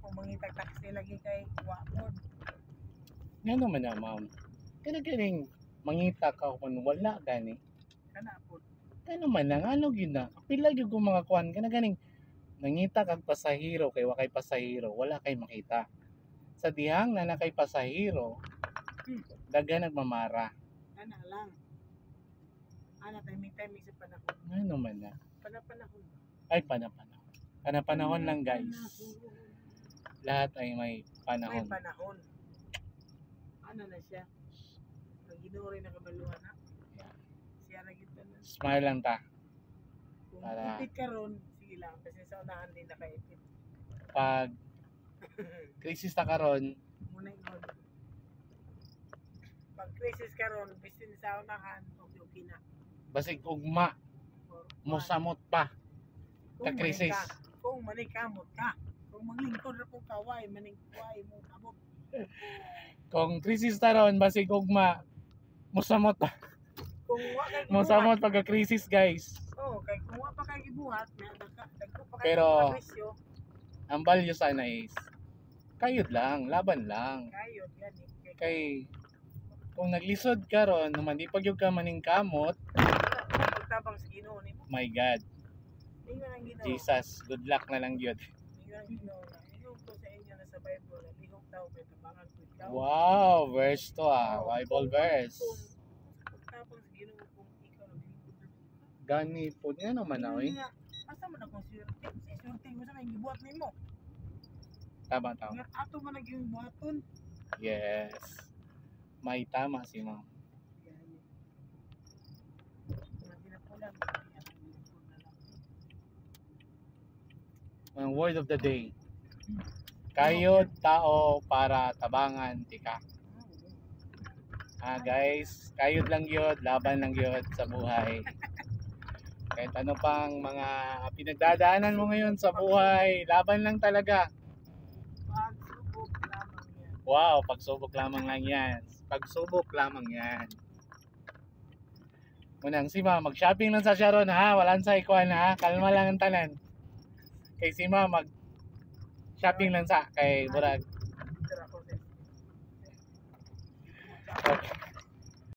kung mangitag taxi lagi kay wapod. Nga naman na, ma'am. Kaya mangita ka kung wala gani. Kana po. Kaya naman na, ano yun na. Pila yung kung mga kuhan ka na ganing nangita kag pasahero kay wakay pasahero, wala kay makita. Sa dihang na nakay pasahero, daga nagmamara. Kana lang. Ana timing sa panahon. Nga naman na. Panahon. Ay, panahon lang guys. Lahat ay may panahon. May panahon. Ano na siya? Ang Ginoo rin nakabaluhan na. Siya na gito na. Smile lang ta. Kung Para- ipit ka ron, sige lang. Kasi sa unahan din nakaipit. Pag krisis ta karon, Muna yun. Pag crisis ka ron, bisin sa unahan, okay na. basig ugma, musamot pa ka krisis. Kung manikamot ka. Kung maglingkod na po kaway, maningkaway mo kamot. Kung krisis ta ron, basig ugma, musamot pa. Kung wa kay Musamot pagka krisis guys. kay kung wa pa kay gibuhat, dagko pa kay Pero- presyo. Ang value sana is kayod lang, laban lang. Kayod gani. Kay kung naglisod ka ron, naman di pag yung ka maningkamot, Pagtabang sa Ginoo nimo. my God, Ingon ang Ginoo. Jesus, good luck na lang yun. Ingon ang Ginoo. Ingon ko sa inyo na sa Bible, lihok daw kay tabangan ko ikaw. Wow, verse to Bible verse. Kung pagtabang sa Ginoo kung ikaw naglingkod na. Gani po niya naman na Ingon nga, asa man akong swerte? Si swerte mo sa may gibuhat nimo. Tama. Nga ato man naging buhaton. Yes. May tama si ma'am. Gani. Mga ginapulan, lingkod na lang. Ang word of the day. Kayod tao para tabangan tika. Guys, kayod lang yun, laban lang yun sa buhay. Kahit ano pang mga pinagdadaanan mo ngayon sa buhay, laban lang talaga. Pagsubok lamang yan. Wow, pagsubok lamang lang yan. Pagsubok lamang yan. Unang si Ma, mag-shopping lang sa Sharon ha, walang sa ikuan ha, kalma lang ang tanan. Kay si Ma, mag-shopping lang sa, kay Burag. Tira ko sa Okay.